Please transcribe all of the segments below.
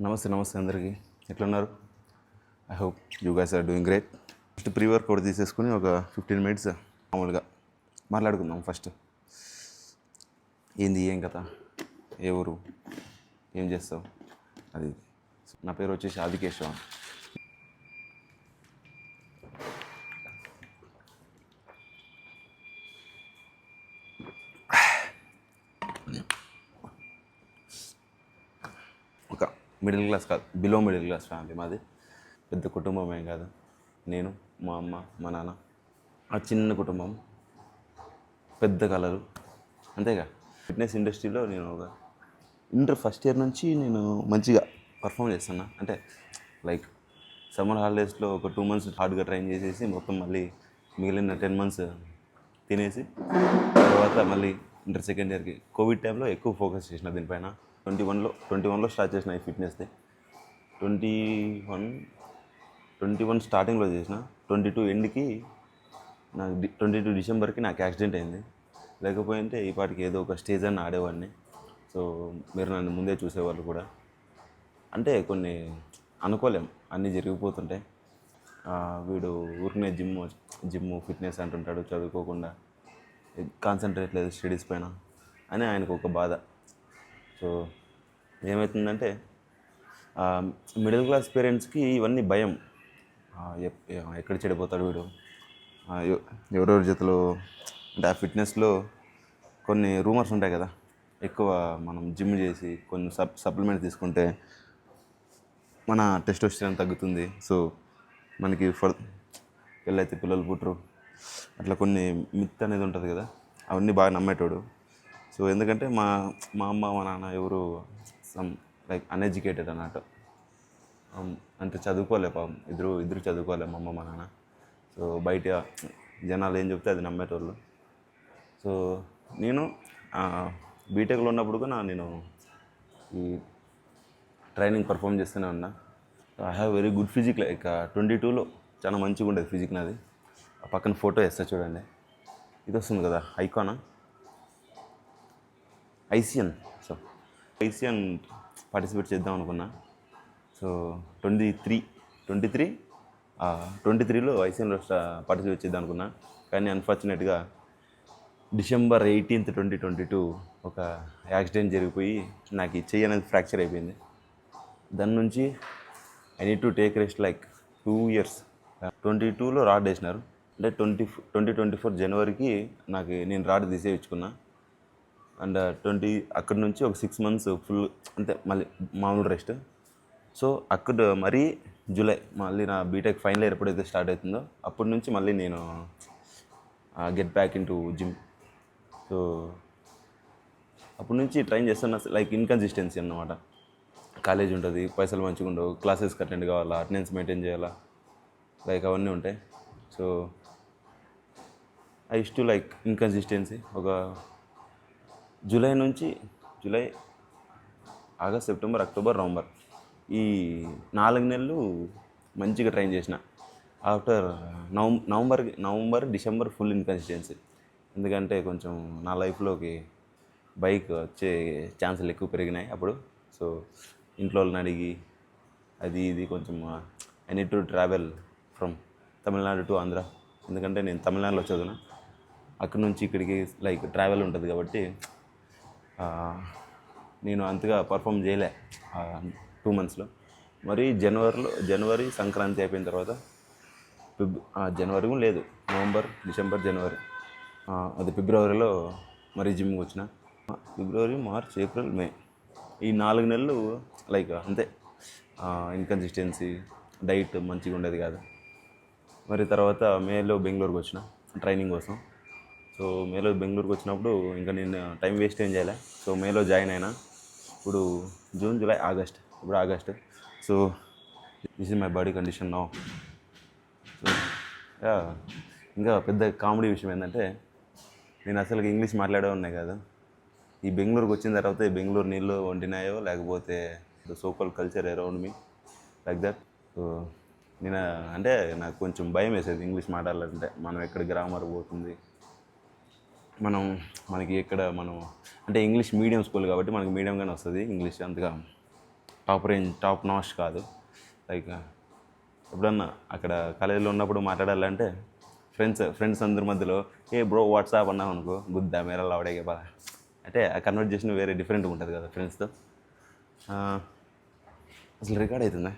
నమస్తే అందరికీ ఎట్లున్నారు? I hope you guys are doing great. First pre workout తీసేసుకుని ఒక 15 మినిట్స్ మామూలుగా మాట్లాడుకుందాం. ఫస్ట్ ఏంది, ఏం కథ, ఏ ఊరు, ఏం చేస్తావు, అది. నా పేరు వచ్చేసి ఆదికేశవ. ఒక మిడిల్ క్లాస్ కాదు, బిలో మిడిల్ క్లాస్ ఫ్యామిలీ మాది. పెద్ద కుటుంబం ఏం కాదు. నేను, మా అమ్మ, మా నాన్న, ఆ చిన్న కుటుంబం, పెద్ద కలలు, అంతేగా. ఫిట్నెస్ ఇండస్ట్రీలో నేను ఒక ఇంటర్ ఫస్ట్ ఇయర్ నుంచి నేను మంచిగా పర్ఫామ్ చేస్తున్నా. అంటే లైక్ సమ్మర్ హాలిడేస్లో ఒక 2 months హార్డ్గా ట్రైన్ చేసేసి మొత్తం మళ్ళీ మిగిలిన 10 months తినేసి తర్వాత మళ్ళీ ఇంటర్ సెకండ్ ఇయర్కి కోవిడ్ టైంలో ఎక్కువ ఫోకస్ చేసిన దీనిపైన. 21లో స్టార్ట్ చేసిన ఈ ఫిట్నెస్ది. 21 స్టార్టింగ్లో చేసిన, 22 ఎండ్కి నాకు 22 డిసెంబర్కి నాకు యాక్సిడెంట్ అయింది. లేకపోతే ఈ పాటికి ఏదో ఒక స్టేజ్ అని ఆడేవాడిని. సో మీరు నన్ను ముందే చూసేవాళ్ళు కూడా. అంటే కొన్ని అనుకోలేం, అన్నీ జరిగిపోతుంటాయి. వీడు ఊరికనే జిమ్ ఫిట్నెస్ అంటుంటాడు, చదువుకోకుండా కాన్సన్ట్రేట్ లేదు స్టడీస్ పైన అని ఆయనకు ఒక బాధ. సో ఏమవుతుందంటే మిడిల్ క్లాస్ పేరెంట్స్కి ఇవన్నీ భయం. ఎక్కడ చెడిపోతాడు వీడు, ఎవరెవరి జతలో. అంటే ఆ ఫిట్నెస్లో కొన్ని రూమర్స్ ఉంటాయి కదా, ఎక్కువ మనం జిమ్ చేసి కొన్ని సప్లిమెంట్స్ తీసుకుంటే మన టెస్టోస్టెరాన్ తగ్గుతుంది, సో మనకి పెళ్ళైతే పిల్లలు పుట్టరు, అట్లా కొన్ని మిత్ అనేది ఉంటుంది కదా. అవన్నీ బాగా నమ్మేటోడు. సో ఎందుకంటే మా అమ్మ మా నాన్న ఎవరు లైక్ అన్ఎడ్యుకేటెడ్ అన్నట్టు. అంటే చదువుకోలే పాపం, ఇద్దరు చదువుకోలే మా అమ్మ మా నాన్న. సో బయట జనాలు ఏం చెప్తే అది నమ్మేటోళ్ళు. సో నేను బీటెక్లో ఉన్నప్పుడు కూడా నేను ఈ ట్రైనింగ్ పర్ఫామ్ చేస్తూనే ఉన్నా. I have very good physique. Like 22లో చాలా మంచిగా ఉండేది ఫిజిక్ నాది. ఆ పక్కన ఫోటో వేస్తా చూడండి, ఇది వస్తుంది కదా, ఐసియన్. సో ఐసియన్ పార్టిసిపేట్ చేద్దాం అనుకున్నా. సో 23లో ఐసియన్లో పార్టిసిపేట్ చేద్దాం అనుకున్నా. కానీ అన్ఫార్చునేట్గా December 18th, 2022 ఒక యాక్సిడెంట్ జరిగిపోయి నాకు ఈ చెయ్యి అనేది ఫ్రాక్చర్ అయిపోయింది. దాని నుంచి I need to take rest like 2 years. 22లో రాడ్ వేసినారు. అంటే 2024 జనవరికి నేను రాడ్ తీసేయించుకున్నా. అండ్ అక్కడి నుంచి ఒక 6 months ఫుల్ అంతే, మళ్ళీ మామూలు రెస్ట్. సో అక్కడ మరీ జూలై మళ్ళీ నా బీటెక్ ఫైనల్ ఇయర్ ఎప్పుడైతే స్టార్ట్ అవుతుందో అప్పటి నుంచి మళ్ళీ నేను get back in to gym. So అప్పటి నుంచి ట్రైన్ చేస్తున్నా. లైక్ ఇన్కన్సిస్టెన్సీ అన్నమాట. కాలేజ్ ఉంటుంది, పైసలు మంచిగా ఉండవు, క్లాసెస్కి అటెండ్ కావాలా, అటెండెన్స్ మెయింటైన్ చేయాలా, లైక్ అవన్నీ ఉంటాయి. So I use to like inconsistency. ఒక July, August, September, October, November ఈ 4 నెలలు మంచిగా ట్రైన్ చేసిన. After November, December full inconsistency. ఎందుకంటే కొంచెం నా లైఫ్లోకి బైక్ వచ్చే ఛాన్సులు ఎక్కువ పెరిగినాయి అప్పుడు. సో ఇంట్లో వాళ్ళని అడిగి అది ఇది కొంచెం I need to travel from Tamil Nadu to Andhra. ఎందుకంటే నేను తమిళనాడులో చదివిన, అక్కడి నుంచి ఇక్కడికి లైక్ ట్రావెల్ ఉంటుంది కాబట్టి నేను అంతగా పర్ఫామ్ చేయలే 2 monthsలో. మరి జనవరి సంక్రాంతి అయిపోయిన తర్వాత జనవరి లేదు, నవంబర్, డిసెంబర్, జనవరి, అది ఫిబ్రవరిలో మరి జిమ్కి వచ్చిన. ఫిబ్రవరి, మార్చ్, ఏప్రిల్, మే ఈ 4 నెలలు లైక్ అంతే ఇన్కన్సిస్టెన్సీ, డైట్ మంచిగా ఉండేది కాదు. మరి తర్వాత మేలో బెంగళూరుకి వచ్చిన ట్రైనింగ్ కోసం. సో మేలో బెంగళూరుకి వచ్చినప్పుడు ఇంకా నేను టైం వేస్ట్ ఏం చేయలే. సో మేలో జాయిన్ అయినా. ఇప్పుడు జూన్, జూలై, ఆగస్ట్, ఇప్పుడు August. So this is my body condition now. So ఇంకా పెద్ద కామెడీ విషయం ఏంటంటే నేను అసలు ఇంగ్లీష్ మాట్లాడే ఉన్నాయి కాదు. ఈ బెంగళూరుకి వచ్చిన తర్వాత ఈ బెంగళూరు నీళ్ళు వండినాయో లేకపోతే so-called culture around me like that. So నేను అంటే నాకు కొంచెం భయం వేసేది ఇంగ్లీష్ మాట్లాడాలంటే. మనం ఎక్కడ గ్రామర్ పోతుంది, మనం మనకి ఇక్కడ మనం అంటే ఇంగ్లీష్ మీడియం స్కూల్ కాబట్టి మనకి మీడియంగానే వస్తుంది ఇంగ్లీష్, అంతగా టాప్ నాష్ కాదు. లైక్ ఎప్పుడన్నా అక్కడ కాలేజీలో ఉన్నప్పుడు మాట్లాడాలంటే ఫ్రెండ్స్ అందరి మధ్యలో ఏ బ్రో వాట్సాప్ అన్నావు అనుకో, గుద్దా మేర లావడేగా బాగా అంటే ఆ కన్వర్జేషన్ వేరే డిఫరెంట్గా ఉంటుంది కదా ఫ్రెండ్స్తో. అసలు రికార్డ్ అవుతుందా,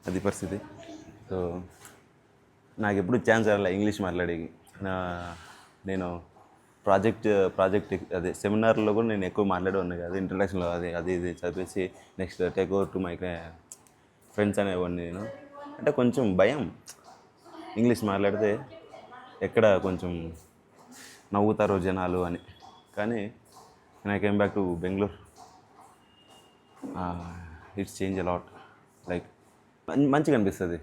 అది పరిస్థితి. సో నాకు ఎప్పుడు ఛాన్స్ రాలే ఇంగ్లీష్ మాట్లాడేకి. నేను ప్రాజెక్ట్ అదే సెమినార్లో కూడా నేను ఎక్కువ మాట్లాడేవాడిని కాదు. ఇంట్రడక్షన్లో అది ఇది చదివేసి next take over to my friends అనేవాడిని నేను. అంటే కొంచెం భయం ఇంగ్లీష్ మాట్లాడితే ఎక్కడ కొంచెం నవ్వుతారో జనాలు అని. కానీ I came back to Bengaluru, it's change a lot. Like మంచిగా అనిపిస్తుంది.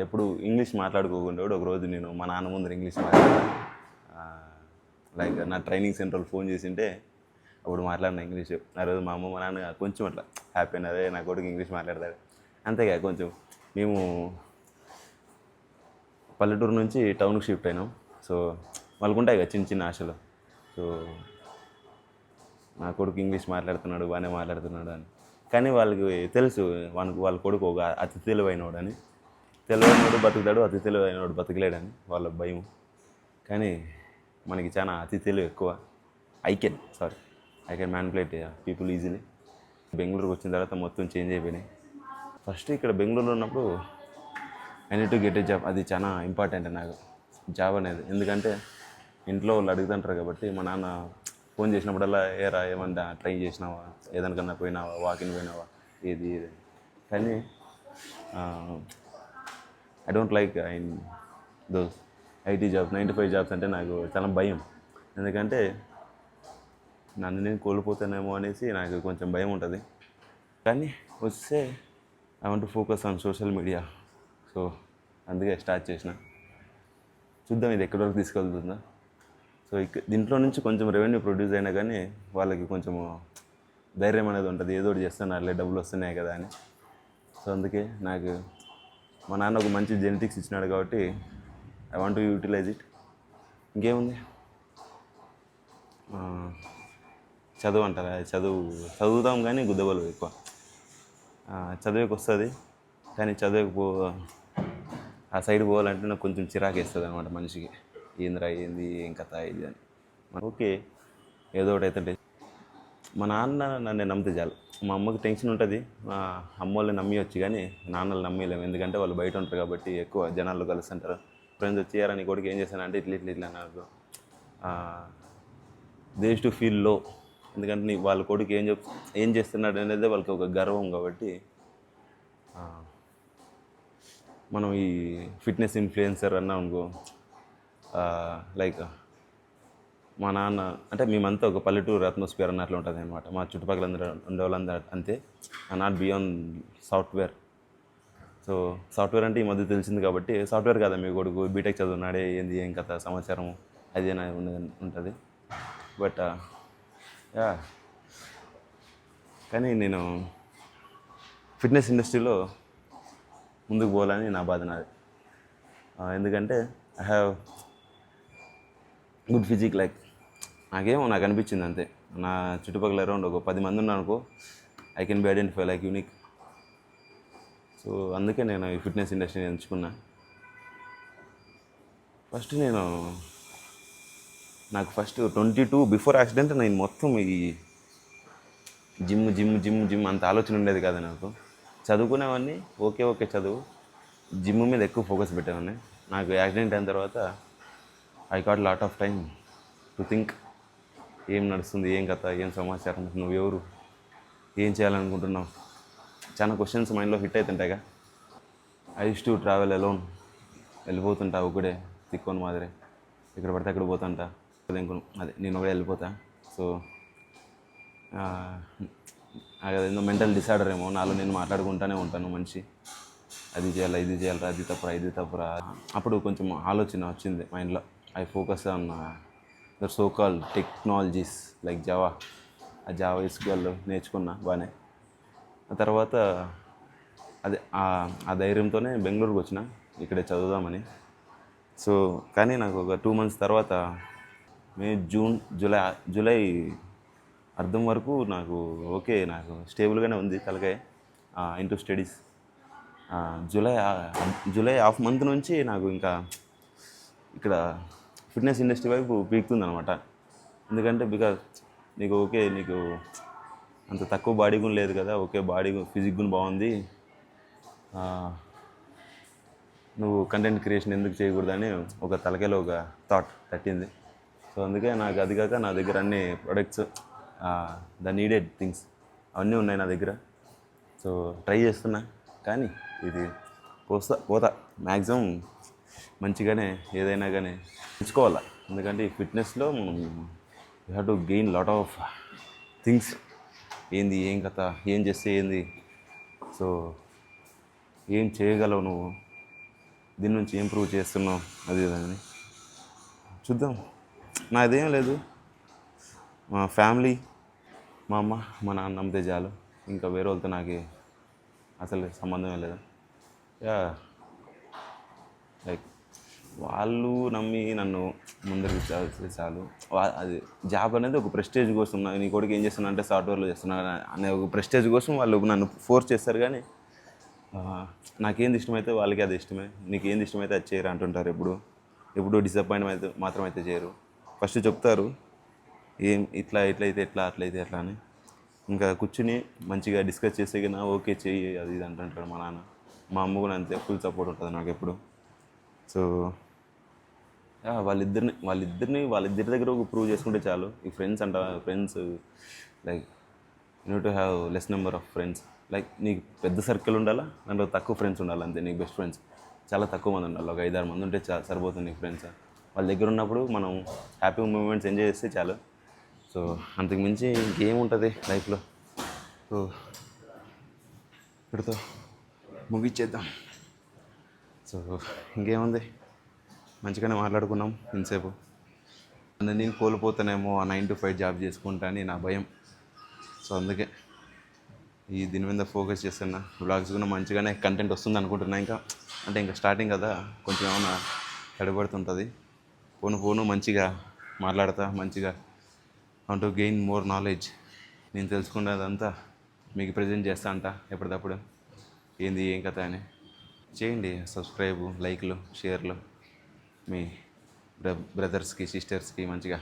ఎప్పుడు ఇంగ్లీష్ మాట్లాడుకోకుండా కూడా ఒకరోజు నేను మా నాన్న ముందర ఇంగ్లీష్ మాట్లాడాను. లైక్ నా ట్రైనింగ్ సెంటర్లో ఫోన్ చేసింటే అప్పుడు మాట్లాడిన ఇంగ్లీష్. ఆ రోజు మా అమ్మ మా నాన్న కొంచెం అట్లా హ్యాపీ అయినదే, నా కొడుకు ఇంగ్లీష్ మాట్లాడతాడు. అంతేగా కొంచెం మేము పల్లెటూరు నుంచి టౌన్కి షిఫ్ట్ అయినాం. సో వాళ్ళకు ఉంటాయి కదా చిన్న చిన్న ఆశలు. సో నా కొడుకు ఇంగ్లీష్ మాట్లాడుతున్నాడు, బాగానే మాట్లాడుతున్నాడు అని. కానీ వాళ్ళకి తెలుసు వాళ్ళ కొడుకు ఒక అతి తెలివైనవాడు అని. తెలివైనవాడు బతుకుతాడు, అతి తెలివైనవాడు బతకలేడని వాళ్ళ భయం. కానీ మనకి చాలా అతి తెలివి ఎక్కువ. I can manipulate people easily. బెంగళూరుకి వచ్చిన తర్వాత మొత్తం చేంజ్ అయిపోయినాయి. ఫస్ట్ ఇక్కడ బెంగళూరులో ఉన్నప్పుడు I need to get a job, అది చాలా ఇంపార్టెంట్ నాకు జాబ్ అనేది. ఎందుకంటే ఇంట్లో వాళ్ళు అడుగుతుంటారు కాబట్టి. మా నాన్న ఫోన్ చేసినప్పుడల్లా ఏరా ఏమన్నా ట్రై చేసినావా, ఏదనికన్నా పోయినావా, వాకింగ్ పోయినావా, ఏది కానీ I don't like those IT jobs, 9 to 5 jobs అంటే నాకు చాలా భయం. ఎందుకంటే నన్ను నేను కోల్పోతానేమో అనేసి నాకు కొంచెం భయం ఉంటుంది. కానీ వస్తే I want to focus on social media. So అందుకే స్టార్ట్ చేసిన. చూద్దాం ఇది ఎక్కడి వరకు తీసుకెళ్తుందో. సో దీంట్లో నుంచి కొంచెం రెవెన్యూ ప్రొడ్యూస్ అయినా కానీ వాళ్ళకి కొంచెం ధైర్యం అనేది ఉంటుంది, ఏదో ఒకటి చేస్తున్నారులే డబ్బులు వస్తున్నాయి కదా అని. సో అందుకే నాకు మా నాన్న ఒక మంచి జెనెటిక్స్ ఇచ్చినాడు కాబట్టి I want to utilize it. ఇంకేముంది, చదువు అంటారా, చదువుతాం కానీ గుద్దబలు ఎక్కువ. చదివేకి వస్తుంది కానీ ఆ సైడ్ పోవాలంటే నాకు కొంచెం చిరాకు వేస్తుంది అనమాట మనిషికి. ఏంది ఏం కథ ఇది అని. ఓకే ఏదో ఒకటి అయితే మా నాన్న నన్ను నమ్మితే చాలు. మా అమ్మకి టెన్షన్ ఉంటుంది, మా అమ్మ వాళ్ళని నమ్మియొచ్చు కానీ నాన్నలు నమ్మలేము. ఎందుకంటే వాళ్ళు బయట ఉంటారు కాబట్టి ఎక్కువ జనాల్లో కలుస్తుంటారు. ఫ్రెండ్స్ వచ్చి నీ కొడుకు ఏం చేశానంటే ఇట్లా అన్నారు. దే యూజ్డ్ టు ఫీల్ లో. ఎందుకంటే వాళ్ళ కొడుకు ఏం చేస్తున్నాడు అనేది వాళ్ళకి ఒక గర్వం కాబట్టి. మనం ఈ ఫిట్నెస్ ఇన్ఫ్లుయెన్సర్ అన్నా అనుకో, లైక్ మా నాన్న అంటే మేమంతా ఒక పల్లెటూరు అట్మాస్ఫియర్ అన్నట్లు ఉంటుంది అనమాట. మా చుట్టుపక్కల ఉండే వాళ్ళందరూ అంతే. Not beyond software. So software అంటే ఈ మధ్య తెలిసింది కాబట్టి సాఫ్ట్వేర్ కదా మీ కొడుకు బీటెక్ చదువున్నాడే, ఏంది ఏం కథ సమాచారం అది ఉంటుంది. బట్ యా, కానీ నేను ఫిట్నెస్ ఇండస్ట్రీలో ముందుకు పోవాలని నా బాధ నాది. ఎందుకంటే I have good physique. Like నాకు అనిపించింది అంతే. నా చుట్టుపక్కల అరౌండ్ ఒక 10 మంది ఉన్నారు అనుకో, I can be identify like unique. So అందుకే నేను ఈ ఫిట్నెస్ ఇండస్ట్రీని ఎంచుకున్నా. నాకు ఫస్ట్ 22 బిఫోర్ యాక్సిడెంట్ నేను మొత్తం ఈ జిమ్ అంత ఆలోచన ఉండేది కాదు నాకు. చదువుకునేవాడిని, ఓకే చదువు, జిమ్ మీద ఎక్కువ ఫోకస్ పెట్టేవాడిని. నాకు యాక్సిడెంట్ అయిన తర్వాత I got lot of time to think. ఏం నడుస్తుంది, ఏం కథ, ఏం సమాచారం, నువ్వెవరు, ఏం చేయాలనుకుంటున్నావు, చాలా క్వశ్చన్స్ మైండ్లో హిట్ అవుతుంటాయిగా. I use to travel alone. వెళ్ళిపోతుంటా ఒకడే తిక్కొని మాదిరి, ఇక్కడ పడితే అక్కడ పోతుంటా. అదే నేను ఒకడే వెళ్ళిపోతా. సో అదేందో మెంటల్ డిసార్డర్ ఏమో, నాలో నేను మాట్లాడుకుంటూనే ఉంటాను మనిషి. అది చేయాలా, ఇది చేయాలరా, అది తప్పురా. అప్పుడు కొంచెం ఆలోచన వచ్చింది మైండ్లో. I focus on the so called technologies like Java. ఆ జావా ఎస్క్యూఎల్ నేర్చుకున్నా బాగానే. ఆ తర్వాత అదే ఆ ధైర్యంతోనే బెంగళూరుకి వచ్చిన ఇక్కడే చదువుదామని. సో కానీ నాకు ఒక 2 months తర్వాత మే జూన్ జూలై అర్థం వరకు నాకు ఓకే, నాకు స్టేబుల్గానే ఉంది తలకాయ into studies. July July half month నుంచి నాకు ఇంకా ఇక్కడ ఫిట్నెస్ ఇండస్ట్రీ వైపు పీకుతుంది అనమాట. ఎందుకంటే బికాజ్ నీకు అంత తక్కువ బాడీ గుణ లేదు కదా, ఓకే బాడీ ఫిజిక్ గుణ బాగుంది, నువ్వు కంటెంట్ క్రియేషన్ ఎందుకు చేయకూడదని ఒక తలకాయలో ఒక థాట్ తట్టింది. సో అందుకే నాకు అది కాక నా దగ్గర అన్ని ప్రొడక్ట్స్, ద నీడెడ్ థింగ్స్ అవన్నీ ఉన్నాయి నా దగ్గర. సో ట్రై చేస్తున్నా, కానీ ఇది పోతా మ్యాక్సిమం మంచిగానే ఏదైనా కానీ తెచ్చుకోవాలా. ఎందుకంటే ఈ ఫిట్నెస్లో మనం you have to gain lot of things. ఏంది, ఏం కథ, ఏం చేస్తే ఏంది, సో ఏం చేయగలవు నువ్వు, దీని నుంచి ఏం ప్రూవ్ చేస్తున్నావు, అది అని చూద్దాం. నాదేం లేదు, మా ఫ్యామిలీ, మా అమ్మ మా నాన్న నమ్మితే చాలు, ఇంకా వేరే వాళ్ళతో నాకు అసలు సంబంధమే లేదు. లైక్ వాళ్ళు నమ్మి నన్ను ముందరికి చాలు. అది జాబ్ అనేది ఒక ప్రెస్టేజ్ కోసం, నీ కొడుకు ఏం చేస్తున్నా అంటే సాఫ్ట్వేర్లో చేస్తున్నా అనే ఒక ప్రెస్టేజ్ కోసం వాళ్ళు నన్ను ఫోర్స్ చేస్తారు. కానీ నాకేంది ఇష్టమైతే వాళ్ళకి అది ఇష్టమే, నీకు ఏంది ఇష్టమైతే అది చేయరు అంటుంటారు. ఎప్పుడు డిసప్పాయింట్ మాత్రం చేయరు. ఫస్ట్ చెప్తారు ఇట్లయితే ఎట్లా, అట్లయితే ఎట్లా అని. ఇంకా కూర్చుని మంచిగా డిస్కస్ చేస్తే కానీ ఓకే చెయ్యి అది ఇది అంటుంటాడు మా నాన్న. మా అమ్మ కూడా అంతే, ఫుల్ సపోర్ట్ ఉంటుంది నాకు ఎప్పుడు. సో వాళ్ళిద్దరి దగ్గర ఒక ప్రూవ్ చేసుకుంటే చాలు. ఈ friends like you to have less number of friends. Like నీకు పెద్ద సర్కిల్ ఉండాలా, దాంట్లో తక్కువ ఫ్రెండ్స్ ఉండాలి అంతే. నీకు బెస్ట్ ఫ్రెండ్స్ చాలా తక్కువ మంది ఉండాలి, ఒక 5-6 మంది ఉంటే సరిపోతుంది నీకు ఫ్రెండ్స్. వాళ్ళ దగ్గర ఉన్నప్పుడు మనం హ్యాపీ మూమెంట్స్ ఎంజాయ్ చేస్తే చాలు. సో అంతకు మించి ఇంకేముంటుంది లైఫ్లో. సో ఇక్కడితో ముగిచ్చేద్దాం. సో ఇంకేముంది, మంచిగానే మాట్లాడుకున్నాం ఇంతసేపు. నేను కోల్పోతానేమో ఆ 9 to 5 జాబ్ చేసుకుంటా అని నా భయం. సో అందుకే దీని మీద ఫోకస్ చేస్తున్నా. వ్లాగ్స్ కూడా మంచిగానే కంటెంట్ వస్తుంది అనుకుంటున్నా. ఇంకా స్టార్టింగ్ కదా, కొంచెం ఏమన్నా తడబడుతుంటుంది. ఫోను మంచిగా మాట్లాడతా, మంచిగా టు గెయిన్ మోర్ నాలెడ్జ్. నేను తెలుసుకున్నదంతా మీకు ప్రజెంట్ చేస్తా అంట ఎప్పటికప్పుడు, ఏంది ఏం కథ అని. చేయండి సబ్స్క్రైబ్, లైక్లు, షేర్లు మీ బ్రదర్స్కి, సిస్టర్స్కి, మంచిగా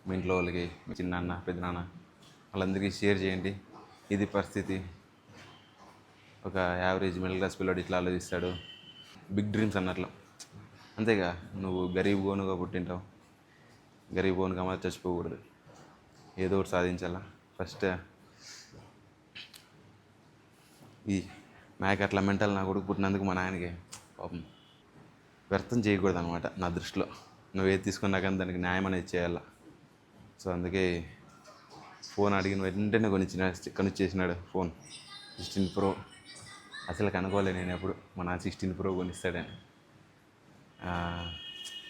మీ ఇంట్లో వాళ్ళకి, మీ చిన్నాన్న, పెద్దనాన్న వాళ్ళందరికీ షేర్ చేయండి. ఇది పరిస్థితి. ఒక యావరేజ్ మిడిల్ క్లాస్ పిల్లడు ఇట్లా ఆలోచిస్తాడు, బిగ్ డ్రీమ్స్ అన్నట్లు. అంతేగా, నువ్వు గరీబ్ గోనుగా పుట్టింటావు, గరీబ్ గోనుగా మాత్రం చచ్చిపోకూడదు, ఏదో ఒకటి సాధించాలా. ఫస్ట్ ఈ నాకు అట్లా మెంటల్ నా కొడుకు పుట్టినందుకు మా నాయనకి పాపం వ్యర్థం చేయకూడదు అనమాట నా దృష్టిలో. నువ్వేది తీసుకున్నా కానీ దానికి న్యాయం అనేది చేయాల. సో అందుకే ఫోన్ అడిగిన వెంటనే కొనిచ్చేసినాడు ఫోన్ 16 Pro. అసలు కనుక్కోలే నేను ఎప్పుడు మా నాన్న 16 Pro కొనిస్తాడని.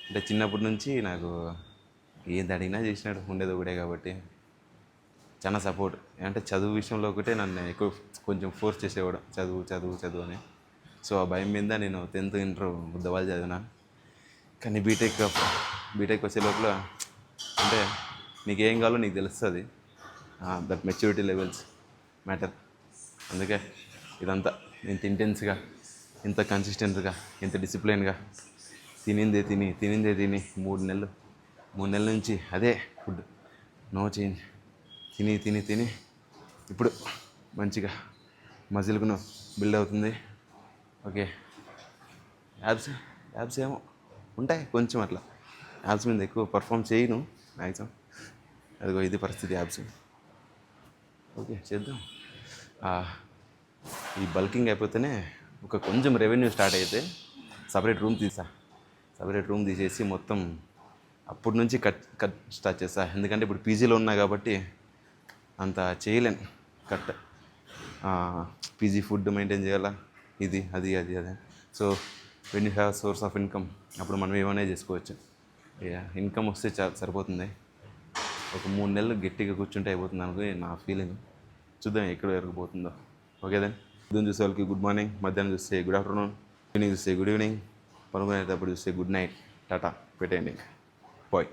అంటే చిన్నప్పటి నుంచి నాకు ఏది అడిగినా చేసినాడు, ఉండేది ఒకటే కాబట్టి చాలా సపోర్ట్. అంటే చదువు విషయంలో ఒకటే నన్ను ఎక్కువ కొంచెం ఫోర్స్ చేసేవాడు, చదువు అని. సో ఆ భయం మీద నేను 10th ఇంటర్ బుద్ధవాళ్ళు చదివినా. కానీ బీటెక్ వచ్చే లోపల అంటే నీకేం కావాలో నీకు తెలుస్తుంది, దట్ మెచ్యూరిటీ లెవెల్స్ మ్యాటర్. అందుకే ఇదంతా ఇంత ఇంటెన్స్గా, ఇంత కన్సిస్టెంట్గా, ఇంత డిసిప్లైన్గా తినిందే తిని 3 నెలల నుంచి అదే ఫుడ్, నో చేంజ్, తిని ఇప్పుడు మంచిగా మజిల్కు బిల్డ్ అవుతుంది. ఓకే, యాబ్స్ ఏమో ఉంటాయి కొంచెం అట్లా. యాబ్స్ మీద ఎక్కువ పర్ఫామ్ చేయను మ్యాక్సిమం. అదిగో ఇది పరిస్థితి యాబ్స్. ఓకే చేద్దాం. ఈ బల్కింగ్ అయిపోతేనే ఒక కొంచెం రెవెన్యూ స్టార్ట్ అయితే సపరేట్ రూమ్ తీసేసి మొత్తం అప్పటి నుంచి కట్ స్టార్ట్ చేస్తా. ఎందుకంటే ఇప్పుడు పీజీలో ఉన్నా కాబట్టి అంత చేయలేను కట్. పీజీ ఫుడ్ మెయింటైన్ చేయాలా, ఇది అది. So when you have source of income, అప్పుడు మనం ఏమైనా చేసుకోవచ్చు. ఇన్కమ్ వస్తే సరిపోతుంది. ఒక 3 నెలలు గట్టిగా కూర్చుంటే అయిపోతుంది అనుకో నా ఫీలింగ్. చూద్దాం ఎక్కడి వరకు పోతుందో. Okay then. పొద్దున్న చూసే వాళ్ళకి గుడ్ మార్నింగ్, మధ్యాహ్నం చూస్తే గుడ్ ఆఫ్టర్నూన్, ఈవినింగ్ చూస్తే గుడ్ ఈవినింగ్. పనుకునేటప్పుడు చూస్తే గుడ్ నైట్ టాటా పెట్టేయండి పోయ్.